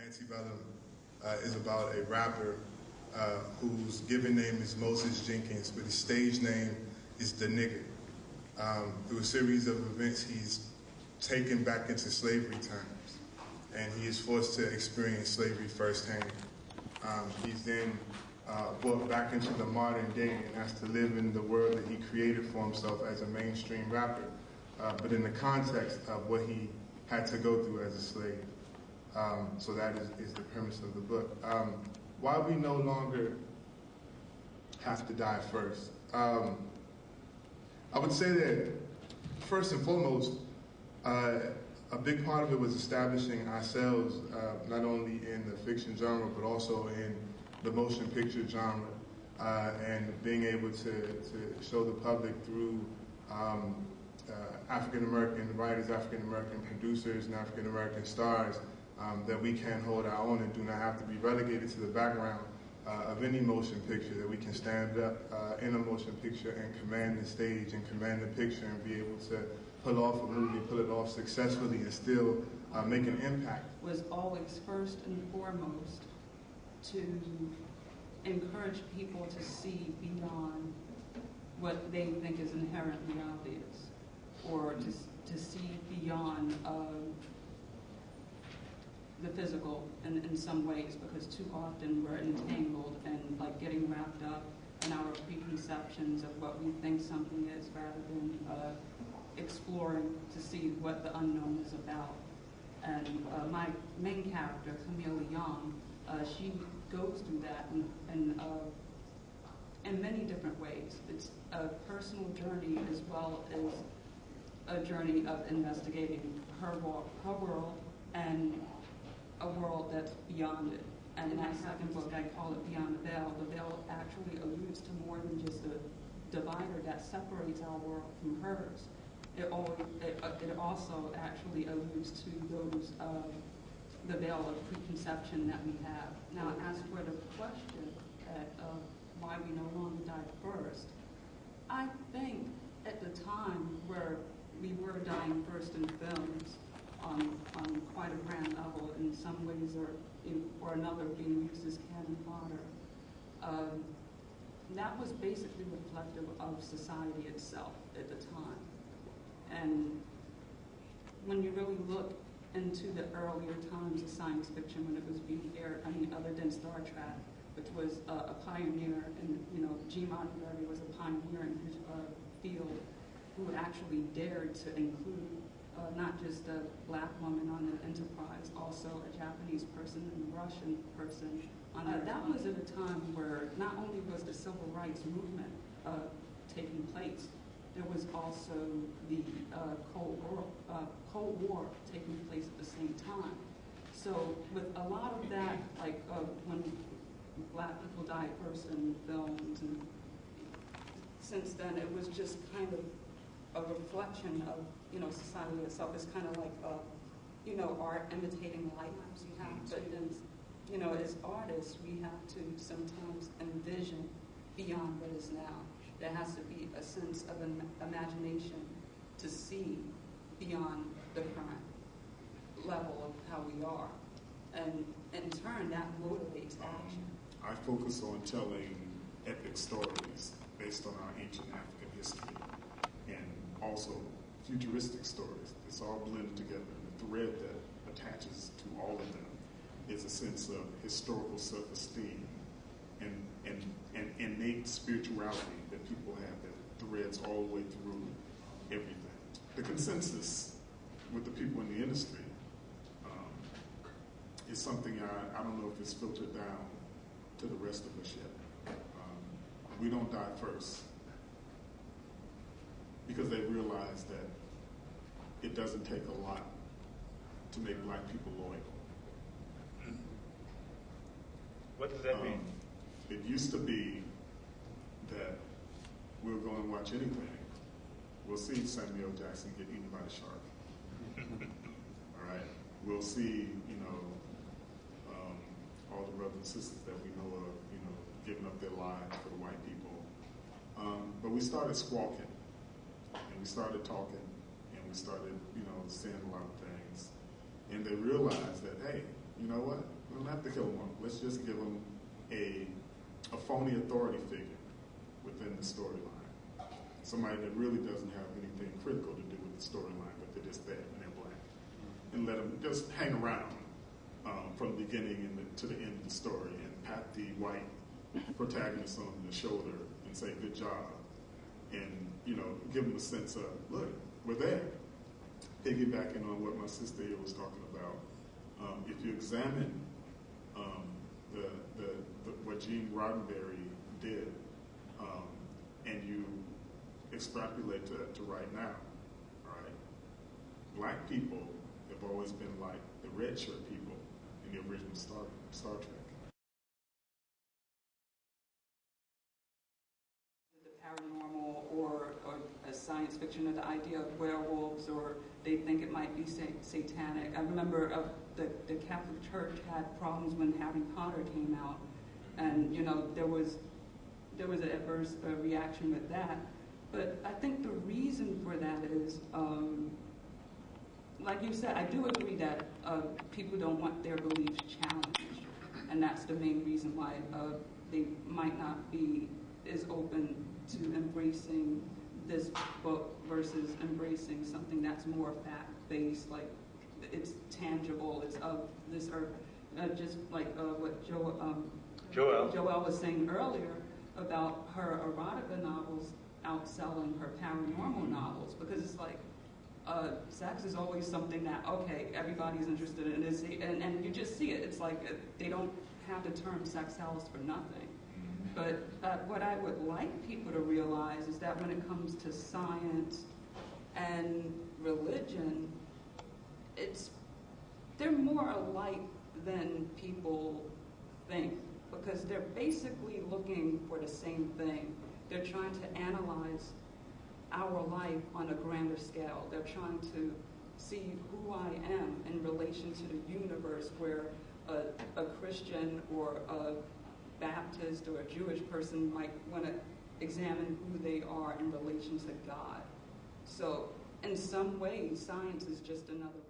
Antebellum is about a rapper whose given name is Moses Jenkins, but his stage name is The Nigger. Through a series of events, he's taken back into slavery times, and he is forced to experience slavery firsthand. He's then brought back into the modern day and has to live in the world that he created for himself as a mainstream rapper, but in the context of what he had to go through as a slave. So that is the premise of the book. Why we no longer have to die first. I would say that first and foremost, a big part of it was establishing ourselves, not only in the fiction genre, but also in the motion picture genre, and being able to show the public through African-American writers, African-American producers, and African-American stars, that we can hold our own and do not have to be relegated to the background of any motion picture, that we can stand up in a motion picture and command the stage and command the picture and be able to pull off a movie, pull it off successfully and still make an impact. Was always first and foremost to encourage people to see beyond what they think is inherently obvious, or to see beyond the physical in some ways, because too often we're entangled and like getting wrapped up in our preconceptions of what we think something is, rather than exploring to see what the unknown is about. And my main character, Camille Young, she goes through that in many different ways. It's a personal journey as well as a journey of investigating her world and a world that's beyond it. And in that second book, I call it Beyond the Veil. The veil actually alludes to more than just a divider that separates our world from hers. It also actually alludes to those the veil of preconception that we have. Now, as for the question of why we no longer die first, I think at the time where we were dying first in films, on quite a grand level, in some ways or another being used as cannon fodder, that was basically reflective of society itself at the time. And when you really look into the earlier times of science fiction when it was being aired, I mean, other than Star Trek, which was a pioneer, and G. Roddenberry was a pioneer in his field, who actually dared to include not just a black woman on the Enterprise, also a Japanese person and a Russian person. That was at a time where not only was the civil rights movement taking place, there was also the Cold War taking place at the same time. So with a lot of that, like when black people died first in films, and since then it was just kind of a reflection of society itself. Is kind of like art imitating life. You have to, as artists, we have to sometimes envision beyond what is now. There has to be a sense of an imagination to see beyond the current level of how we are, and in turn that motivates action. I focus on telling epic stories based on our ancient African history, and also futuristic stories. It's all blended together. The thread that attaches to all of them is a sense of historical self-esteem and innate spirituality that people have that threads all the way through everything. The consensus with the people in the industry is something I don't know if it's filtered down to the rest of us yet. We don't die first, because they realize that it doesn't take a lot to make black people loyal. What does that mean? It used to be that we'll go and watch anything. We'll see Samuel Jackson get eaten by a shark. All right? We'll see, all the brothers and sisters that we know of, giving up their lives for the white people. But we started squawking. And we started talking, and we started, saying a lot of things. And they realized that, hey, you know what? We don't have to kill them off. Let's just give them a phony authority figure within the storyline. Somebody that really doesn't have anything critical to do with the storyline, but they're just there and they're black. And let them just hang around from the beginning to the end of the story and pat the white protagonist on the shoulder and say, good job. And, give them a sense of, look, we're there. Piggybacking on what my sister here was talking about, if you examine what Gene Roddenberry did, and you extrapolate to right now, right? Black people have always been like the red shirt people in the original Star Trek. The paranormal or a science fiction, or the idea of werewolves, or they think it might be satanic. I remember the Catholic Church had problems when Harry Potter came out, and there was an adverse reaction with that. But I think the reason for that is, like you said, I do agree that people don't want their beliefs challenged, and that's the main reason why they might not be as open to embracing this book versus embracing something that's more fact-based, like it's tangible, it's of this earth. Just like what Joelle was saying earlier about her erotica novels outselling her paranormal novels, because it's like sex is always something that, okay, everybody's interested in it, and you just see it. It's like they don't have the term sex sells for nothing. But what I would like people to realize is that when it comes to science and religion, they're more alike than people think, because they're basically looking for the same thing. They're trying to analyze our life on a grander scale. They're trying to see who I am in relation to the universe, where a Christian or a Baptist or a Jewish person might want to examine who they are in relation to God. So in some ways, science is just another